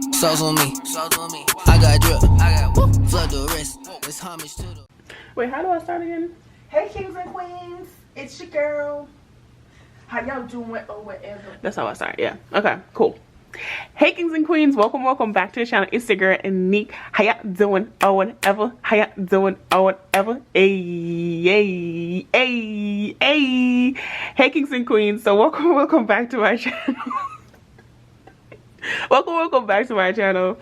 Sauce on me. I got drip. Flood the wrist. It's homage to the. Wait, how do I start again? Hey, kings and queens, it's your girl. How y'all doing or whatever? That's how I start. Yeah. Okay. Cool. Hey, kings and queens, welcome back to the channel. It's your girl Anique. How y'all doing or whatever? How y'all doing or whatever? Hey. Hey, kings and queens. So welcome back to my channel. welcome back to my channel.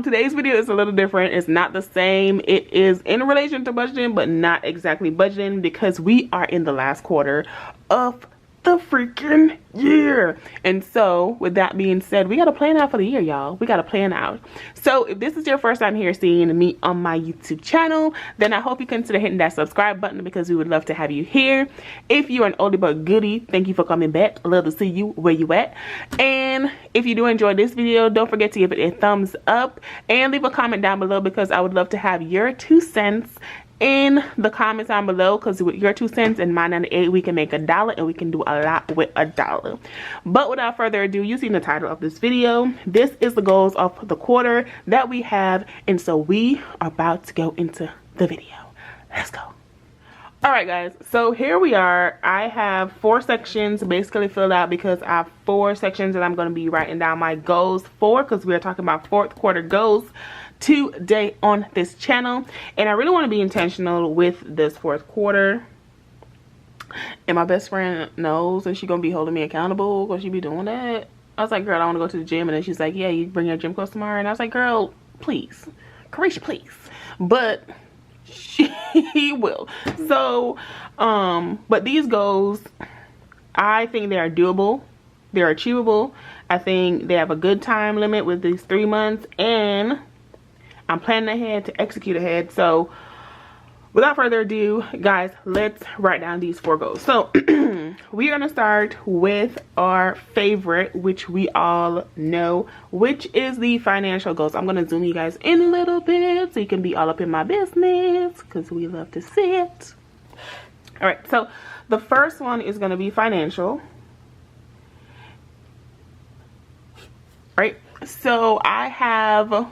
Today's video is a little different. It's not the same. It is in relation to budgeting, but not exactly budgeting, because we are in the last quarter of the freaking year. And so with that being said, we got to plan out for the year, y'all. We got to plan out. So if this is your first time here seeing me on my YouTube channel, then I hope you consider hitting that subscribe button, because we would love to have you here. If you're an oldie but goodie, thank you for coming back. Love to see you where you at. And if you do enjoy this video, don't forget to give it a thumbs up and leave a comment down below, because I would love to have your 2 cents in the comments down below, because with your 2 cents and my 98, we can make $1, and we can do a lot with $1. But without further ado, you seen the title of this video. This is the goals of the quarter that we have, and so we are about to go into the video. Let's go. All right, guys, so here we are. I have 4 sections basically filled out, because I have 4 sections that I'm going to be writing down my goals for, because we are talking about 4th quarter goals today on this channel. And I really want to be intentional with this 4th quarter. And my best friend knows that she's gonna be holding me accountable, because she be doing that. I was like, girl, I want to go to the gym. And then she's like, yeah, you bring your gym clothes tomorrow. And I was like, girl, please, Carisha, please. But she will. So but these goals, I think they are doable, they're achievable. I think they have a good time limit with these 3 months, and I'm planning ahead to execute ahead. So without further ado, guys, let's write down these 4 goals. So we're gonna start with our favorite, which we all know, which is the financial goals. I'm gonna zoom you guys in a little bit so you can be all up in my business, because we love to see it. All right, so the first one is gonna be financial. Right, so I have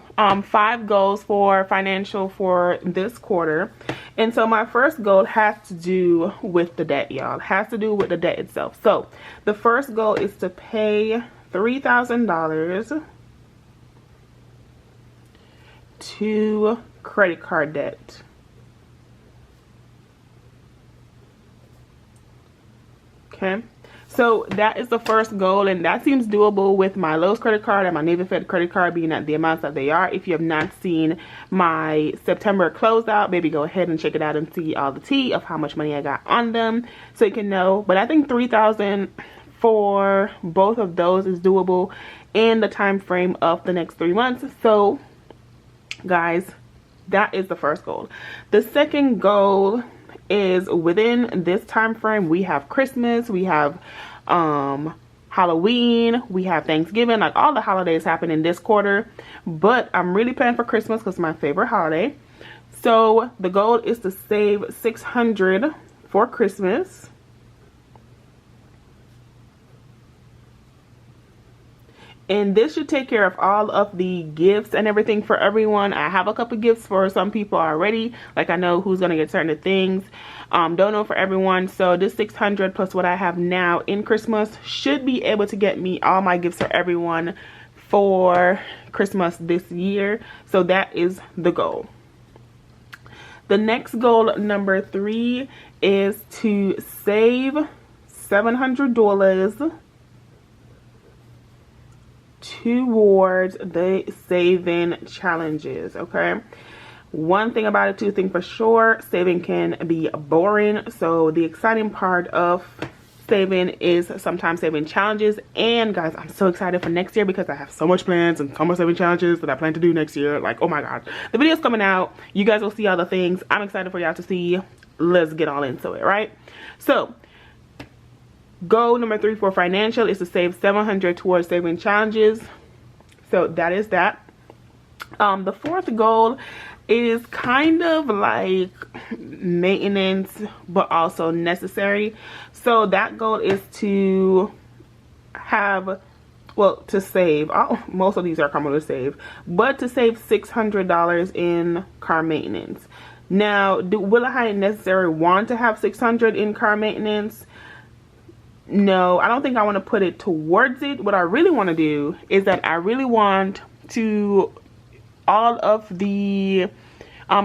5 goals for financial for this quarter. And so my first goal has to do with the debt, y'all. Has to do with the debt itself. So the first goal is to pay $3,000 to credit card debt. Okay, so that is the first goal, and that seems doable with my Lowe's credit card and my Navy Fed credit card being at the amounts that they are. If you have not seen my September closeout, baby, go ahead and check it out and see all the tea of how much money I got on them, so you can know. But I think $3,000 for both of those is doable in the time frame of the next 3 months. So guys, that is the first goal. The second goal is within this time frame. We have Christmas, we have Halloween, we have Thanksgiving, like all the holidays happen in this quarter, but I'm really planning for Christmas because it's my favorite holiday. So the goal is to save $600 for Christmas. And this should take care of all of the gifts and everything for everyone. I have a couple gifts for some people already. Like, I know who's going to get certain things. Don't know for everyone. So this $600 plus what I have now in Christmas should be able to get me all my gifts for everyone for Christmas this year. So that is the goal. The next goal, number 3, is to save $700 towards the saving challenges. Okay, one thing about it, 2 things for sure: saving can be boring, so the exciting part of saving is sometimes saving challenges. And guys, I'm so excited for next year, because I have so much plans and so much saving challenges that I plan to do next year. Like, oh my god, the video's coming out, you guys will see all the things. I'm excited for y'all to see. Let's get all into it. Right, so goal number 3 for financial is to save $700 towards saving challenges. So that is that. The 4th goal is kind of like maintenance, but also necessary. So that goal is to have well, to save, most of these are coming to save, but to save $600 in car maintenance. Now, will I necessarily want to have $600 in car maintenance? No, I don't think I want to put it towards it. What I really want to do is that I really want to, all of the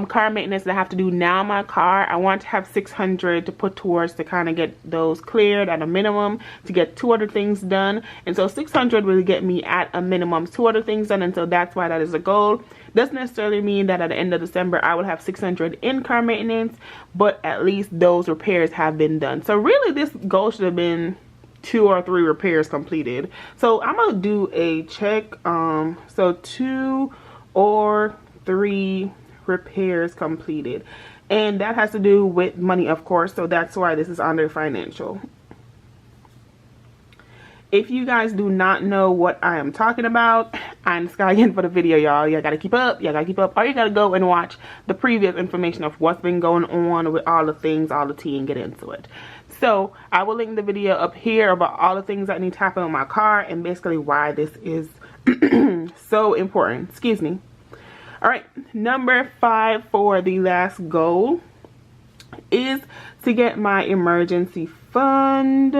car maintenance that I have to do now in my car, I want to have $600 to put towards to kind of get those cleared at a minimum, to get 2 other things done. And so $600 will get me at a minimum 2 other things done, and so that's why that is a goal. Doesn't necessarily mean that at the end of December I will have $600 in car maintenance, but at least those repairs have been done. So really this goal should have been 2 or 3 repairs completed. So I'm gonna do a check. So 2 or 3 repairs completed, and that has to do with money, of course, so that's why this is under financial. If you guys do not know what I am talking about, I'm Sky again for the video, y'all. Y'all gotta keep up, or you gotta go and watch the previous information of what's been going on with all the things, all the tea, and get into it. So I will link the video up here about all the things that need to happen on my car and basically why this is so important. Excuse me. All right, number 5 for the last goal is to get my emergency fund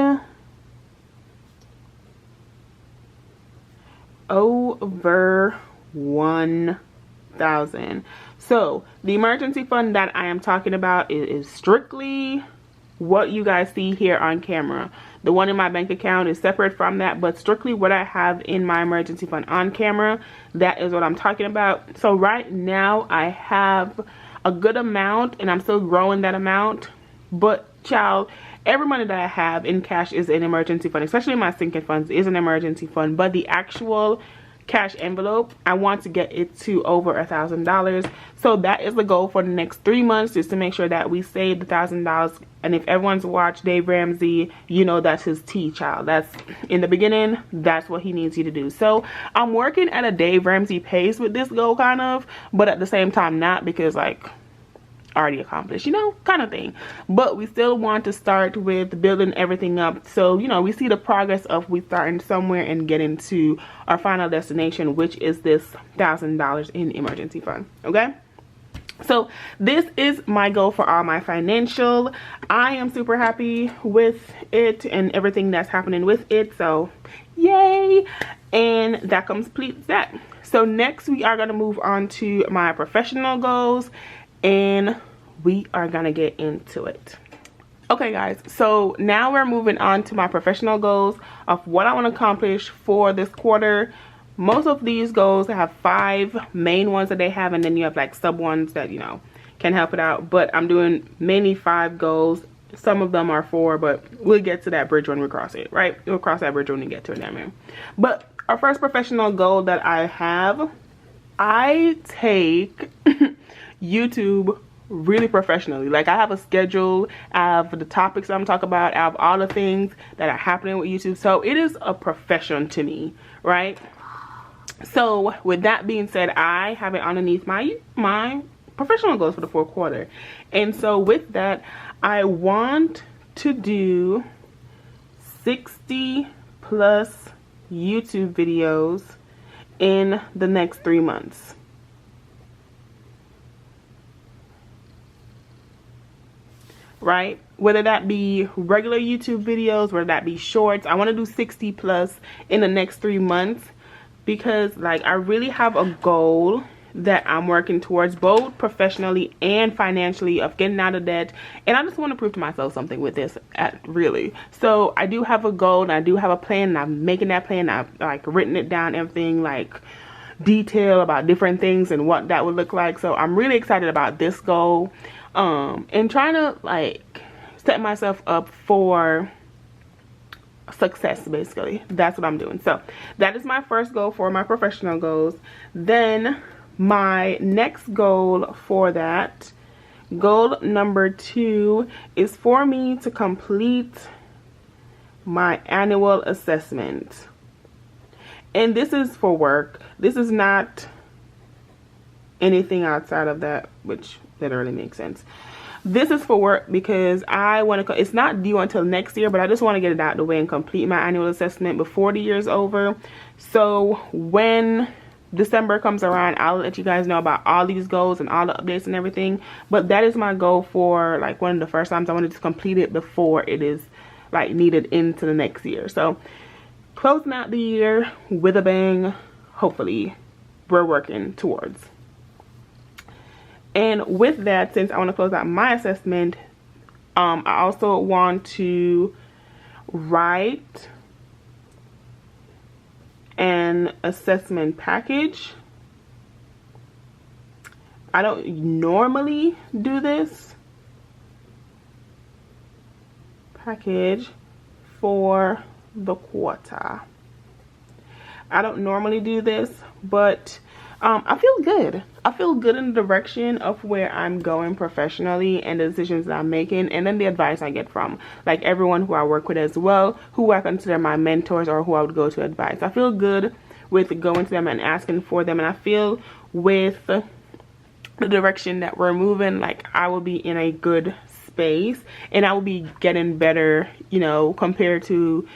over 1,000. So the emergency fund that I am talking about is strictly what you guys see here on camera. The one in my bank account is separate from that, but strictly what I have in my emergency fund on camera, that is what I'm talking about. So right now I have a good amount and I'm still growing that amount, but child, every money that I have in cash is an emergency fund, especially my sinking funds is an emergency fund, but the actual cash envelope, I want to get it to over $1,000. So that is the goal for the next 3 months, is to make sure that we save the $1,000. And if everyone's watched Dave Ramsey, you know that's his tea, child. That's in the beginning, that's what he needs you to do. So I'm working at a Dave Ramsey pace with this goal, kind of, but at the same time not, because like already accomplished, you know, kind of thing. But we still want to start with building everything up, so you know, we see the progress of we starting somewhere and getting to our final destination, which is this $1,000 in emergency fund. Okay, so this is my goal for all my financial. I am super happy with it and everything that's happening with it, so yay. And that completes that. So next we are going to move on to my professional goals, and we are gonna get into it. Okay guys, so now we're moving on to my professional goals of what I want to accomplish for this quarter. Most of these goals have 5 main ones that they have, and then you have like sub ones that, you know, can help it out, but I'm doing mainly 5 goals. Some of them are 4, but we'll get to that bridge when we cross it, right? We'll cross that bridge when we get to it, damn it. But our first professional goal that I have, I take YouTube really professionally. Like, I have a schedule, I have the topics I'm talking about, I have all the things that are happening with YouTube, so it is a profession to me, right? So with that being said, I have it underneath my professional goals for the 4th quarter, and so with that I want to do 60 plus YouTube videos in the next 3 months. Right, whether that be regular YouTube videos, whether that be shorts, I want to do 60 plus in the next 3 months, because like I really have a goal that I'm working towards, both professionally and financially, of getting out of debt, and I just want to prove to myself something with this really. So I do have a goal and I do have a plan, and I'm making that plan. I've like written it down, everything like detail about different things and what that would look like. So I'm really excited about this goal, and trying to like set myself up for success. Basically, that's what I'm doing. So that is my first goal for my professional goals. Then my next goal for that, goal number 2, is for me to complete my annual assessment. And this is for work. This is not anything outside of that, which literally makes sense. this is for work because I want to, it's not due until next year, but I just want to get it out of the way and complete my annual assessment before the year's over. So when December comes around, I'll let you guys know about all these goals and all the updates and everything. But that is my goal for like one of the first times. I wanted to complete it before it is like needed into the next year. So closing out the year with a bang, hopefully, we're working towards. And with that, since I want to close out my assessment, I also want to write an assessment package. I don't normally do this. Package for the quarter. I don't normally do this, but I feel good. I feel good in the direction of where I'm going professionally and the decisions that I'm making, and then the advice I get from like everyone who I work with as well, who I consider my mentors or who I would go to advice. I feel good with going to them and asking for them, and I feel with the direction that we're moving, like I will be in a good space and I will be getting better, you know, compared to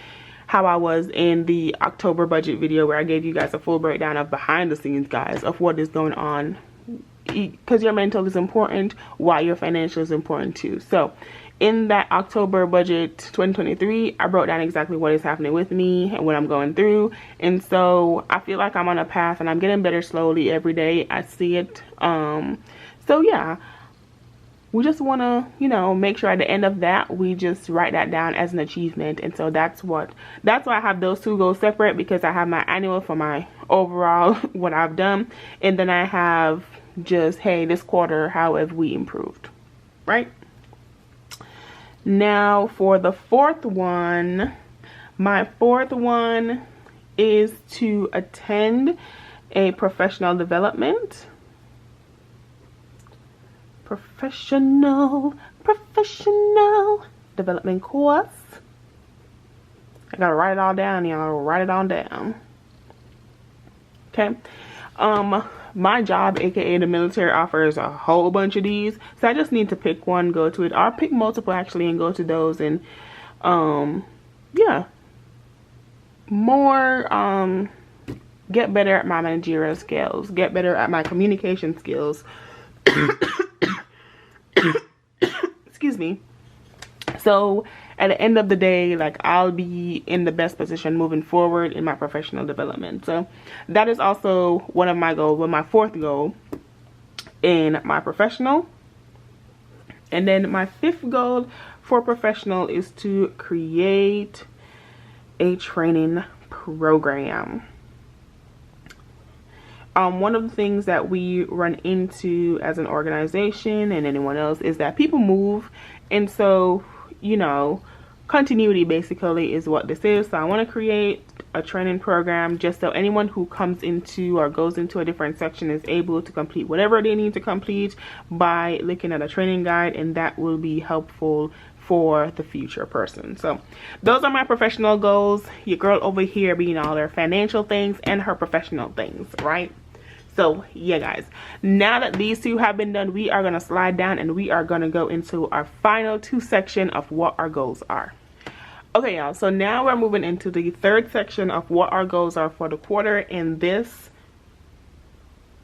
how I was in the October budget video where I gave you guys a full breakdown of behind the scenes, guys, of what is going on, because your mental is important while your financial is important too. So in that October budget 2023, I broke down exactly what is happening with me and what I'm going through, and so I feel like I'm on a path and I'm getting better slowly every day. I see it. So yeah, we just want to, you know, make sure at the end of that we just write that down as an achievement. And so that's why I have those two goals separate, because I have my annual for my overall what I've done, and then I have just, hey, this quarter, how have we improved, right? Now for the fourth one, my fourth one is to attend a professional development development course. I gotta write it all down, y'all. Write it all down. Okay. My job, aka the military, offers a whole bunch of these, so I just need to pick one, go to it, or pick multiple actually and go to those. And yeah, more get better at my managerial skills, get better at my communication skills. Excuse me. So at the end of the day, like, I'll be in the best position moving forward in my professional development. So that is also one of my goals, well, my fourth goal in my professional. And then my fifth goal for professional is to create a training program. One of the things that we run into as an organization and anyone else is that people move, and so, you know, continuity basically is what this is. So I want to create a training program just so anyone who comes into or goes into a different section is able to complete whatever they need to complete by looking at a training guide, and that will be helpful for the future person. So those are my professional goals. Your girl over here being all her financial things and her professional things, right? So yeah, guys, now that these two have been done, we are going to slide down and we are going to go into our final two section of what our goals are. Okay, y'all, so now we're moving into the third section of what our goals are for the quarter. And this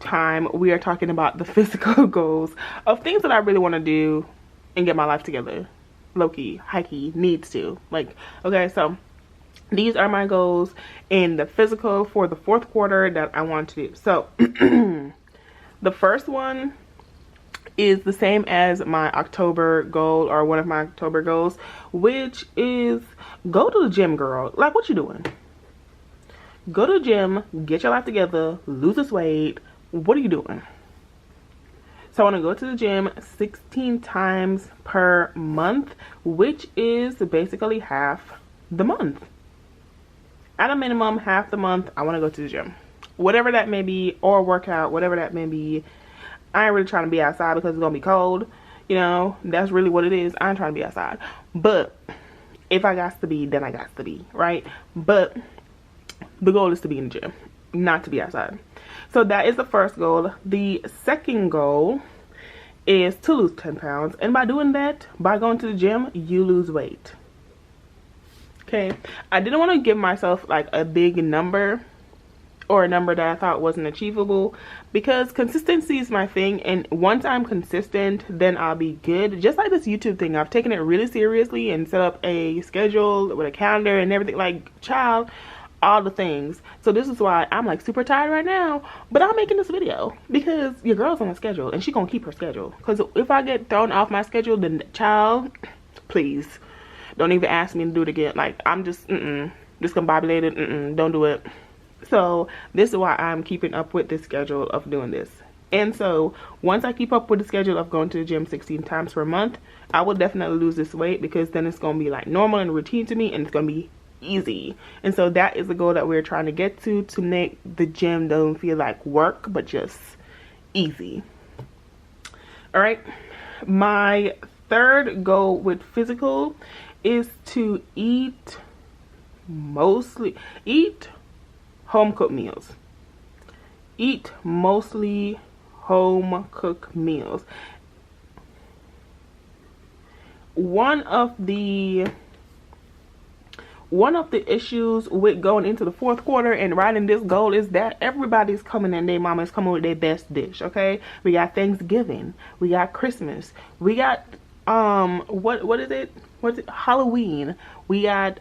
time we are talking about the physical goals of things that I really want to do and get my life together. Low-key, high-key, needs to. Like, okay, so these are my goals in the physical for the fourth quarter that I want to do. So the first one is the same as my October goal, or one of my October goals, which is go to the gym, girl. Like, what you doing? Go to the gym, get your life together, lose this weight. What are you doing? So I want to go to the gym 16 times per month, which is basically half the month. At a minimum, half the month, I want to go to the gym. Whatever that may be, or workout, whatever that may be. I ain't really trying to be outside because it's going to be cold. You know, that's really what it is. I ain't trying to be outside. But if I got to be, then I got to be, right? But the goal is to be in the gym, not to be outside. So that is the first goal. The second goal is to lose 10 pounds. And by doing that, by going to the gym, you lose weight. Okay, I didn't want to give myself like a big number or a number that I thought wasn't achievable, because consistency is my thing, and once I'm consistent, then I'll be good. Just like this YouTube thing, I've taken it really seriously and set up a schedule with a calendar and everything, like child, all the things. So this is why I'm like super tired right now, but I'm making this video because your girl's on a schedule and she gonna keep her schedule. Because if I get thrown off my schedule, then child, please don't even ask me to do it again. Like, I'm just discombobulated. Don't do it. So this is why I'm keeping up with the schedule of doing this. And so once I keep up with the schedule of going to the gym 16 times per month, I will definitely lose this weight, because then it's going to be like normal and routine to me, and it's going to be easy. And so that is the goal that we're trying to get to make the gym don't feel like work, but just easy. All right, my third goal with physical is to eat home cooked meals. Eat mostly home cooked meals. One of the issues with going into the fourth quarter and writing this goal is that everybody's coming and their mama's coming with their best dish. Okay, we got Thanksgiving, we got Christmas, we got what is it, Halloween, we got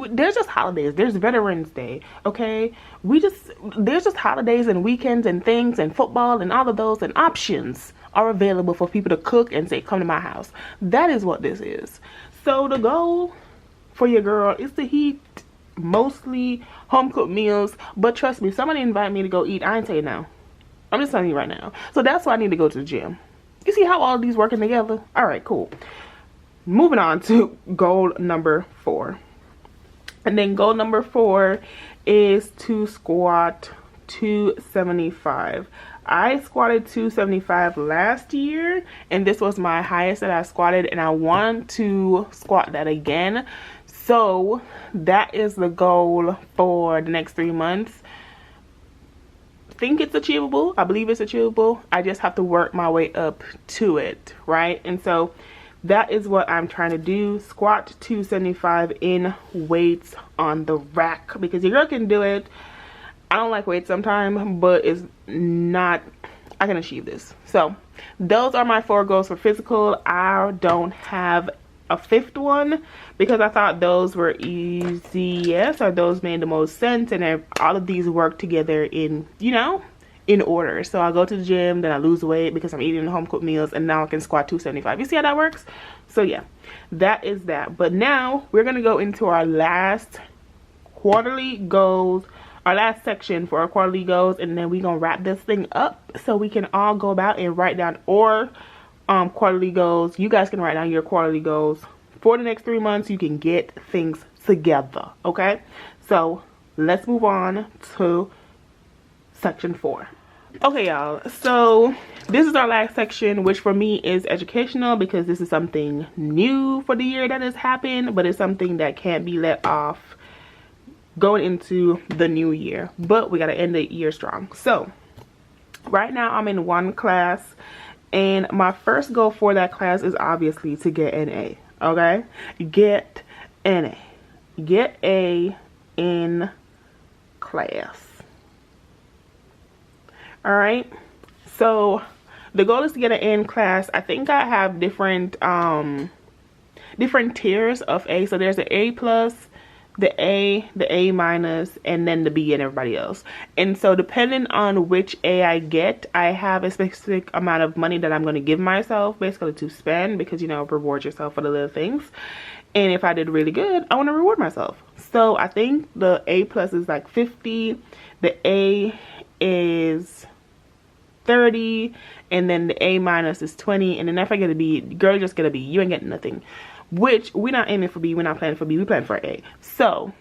there's just holidays, there's Veterans Day. Okay, there's just holidays and weekends and things and football and all of those, and options are available for people to cook and say, come to my house. That is what this is. So the goal for your girl is to eat mostly home cooked meals. But trust me, if somebody invite me to go eat, I ain't saying no. I'm just telling you right now. So that's why I need to go to the gym. You see how all of these working together? All right, cool. Moving on to goal number 4. And then goal number 4 is to squat 275. I squatted 275 last year, and this was my highest that I squatted, and I want to squat that again. So that is the goal for the next 3 months. Think it's achievable. I believe it's achievable. I just have to work my way up to it, right? And so that is what I'm trying to do. Squat 275 in weights on the rack, because your girl can do it. I don't like weights sometimes, but it's not, I can achieve this. So those are my 4 goals for physical. I don't have a 5th one because I thought those were easiest, or those made the most sense, and all of these work together in, you know, in order. So I go to the gym, then I lose weight because I'm eating home cooked meals, and now I can squat 275. You see how that works? So yeah, that is that. But now we're gonna go into our last quarterly goals, our last section for our quarterly goals, and then we're gonna wrap this thing up so we can all go about and write down quarterly goals. You guys can write down your quarterly goals for the next 3 months. You can get things together. Okay, so let's move on to section 4. Okay, y'all, so this is our last section, which for me is educational, because this is something new for the year that has happened, but it's something that can't be let off going into the new year. But we got to end the year strong. So right now I'm in one class, and my first goal for that class is obviously to get an A. Okay, get an A, get A in class. All right, so the goal is to get an A in class. I think I have different tiers of A. So there's the A plus, the A minus, and then the B and everybody else. And so depending on which A I get, I have a specific amount of money that I'm going to give myself basically to spend, because, you know, reward yourself for the little things. And if I did really good, I want to reward myself. So I think the A plus is like 50, the A is 30, and then the A minus is 20. And then if I get a B, girl, just get a B. You ain't getting nothing. Which we're not aiming for B, we're not planning for B, we're planning for A. So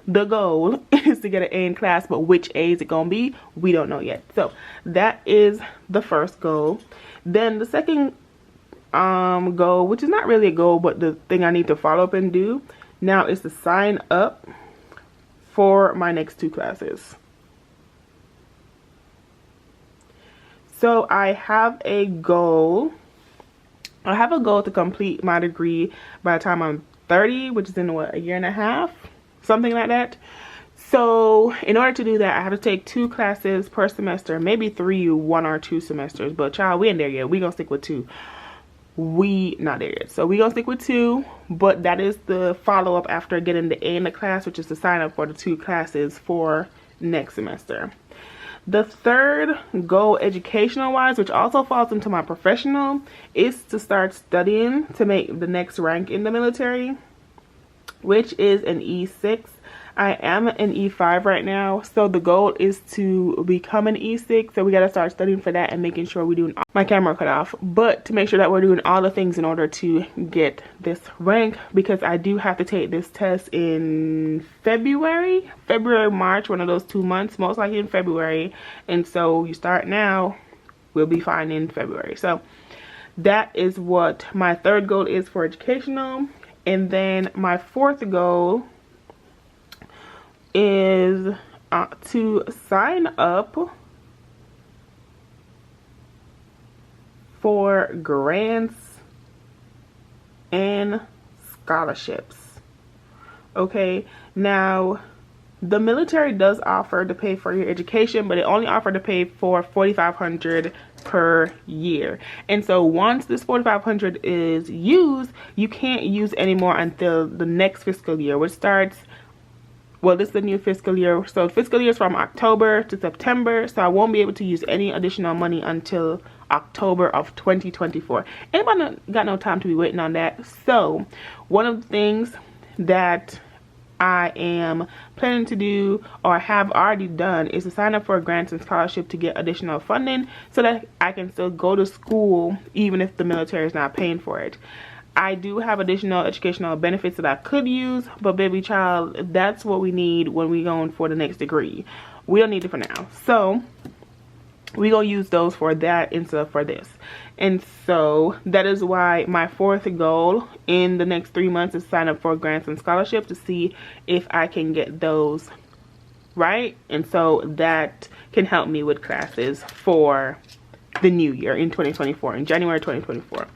the goal is to get an A in class, but which A is it gonna be? We don't know yet. So that is the first goal. Then the second goal, which is not really a goal, but the thing I need to follow up and do now, is to sign up for my next 2 classes. So I have a goal. I have a goal to complete my degree by the time I'm 30, which is in what, a year and a half, something like that. So in order to do that, I have to take 2 classes per semester, maybe 3, 1 or 2 semesters. But child, we ain't there yet. We gonna stick with 2. We not there yet, so we gonna stick with 2, but that is the follow-up after getting the A in the class, which is to sign up for the 2 classes for next semester. The third goal, educational wise, which also falls into my professional, is to start studying to make the next rank in the military, which is an E6. I am an E5 right now, so the goal is to become an E6. So we got to start studying for that and making sure we're doing, my camera cut off, but to make sure that we're doing all the things in order to get this rank, because I do have to take this test in February, March, one of those 2 months, most likely in February. And so you start now, we'll be fine in February. So that is what my third goal is for educational. And then my fourth goal is to sign up for grants and scholarships. Okay, now the military does offer to pay for your education, but it only offered to pay for $4,500 per year. And so once this $4,500 is used, you can't use anymore until the next fiscal year, which starts, well, this is the new fiscal year. So fiscal year is from October to September. So I won't be able to use any additional money until October of 2024. Anybody got no time to be waiting on that? So one of the things that I am planning to do, or have already done, is to sign up for a grants and scholarship to get additional funding so that I can still go to school even if the military is not paying for it. I do have additional educational benefits that I could use, but baby child, that's what we need when we going for the next degree. We don't need it for now. So we're going to use those for that instead of for this. And so that is why my fourth goal in the next 3 months is sign up for grants and scholarships to see if I can get those right. And so that can help me with classes for the new year in 2024, in January 2024.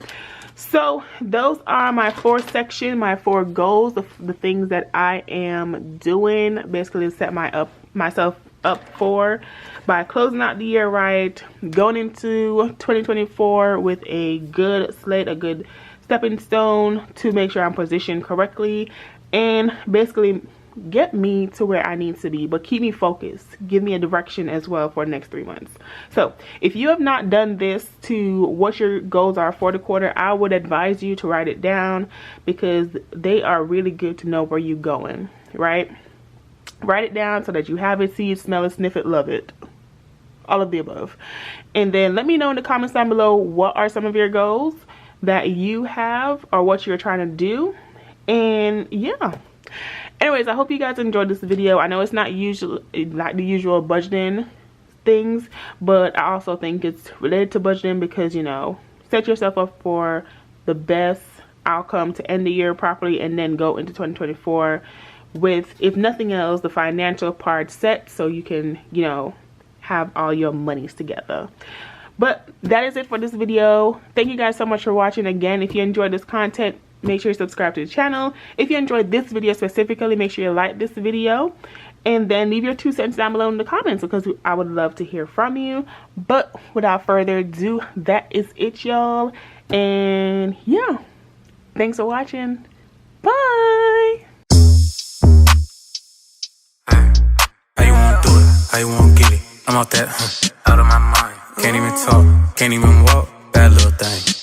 So those are my 4 sections, my 4 goals, the things that I am doing basically to set myself up for by closing out the year right, going into 2024 with a good slate, a good stepping stone to make sure I'm positioned correctly, and basically get me to where I need to be, but keep me focused, give me a direction as well for the next 3 months. So if you have not done this to what your goals are for the quarter, I would advise you to write it down, because they are really good to know where you're going, right? Write it down so that you have it, see it, smell it, sniff it, love it, all of the above. And then let me know in the comments down below, what are some of your goals that you have or what you're trying to do. And yeah, anyways, I hope you guys enjoyed this video. I know it's not like the usual budgeting things, but I also think it's related to budgeting because, you know, set yourself up for the best outcome to end the year properly and then go into 2024 with, if nothing else, the financial part set so you can, you know, have all your monies together. But that is it for this video. Thank you guys so much for watching. Again, if you enjoyed this content, make sure you subscribe to the channel. If you enjoyed this video specifically, make sure you like this video, and then leave your 2 cents down below in the comments, because I would love to hear from you. But without further ado, that is it, y'all. And yeah, thanks for watching. Bye. How you wanna do it? How you wanna get it? I'm out that, out of my mind. Can't even talk, can't even walk. Bad little thing.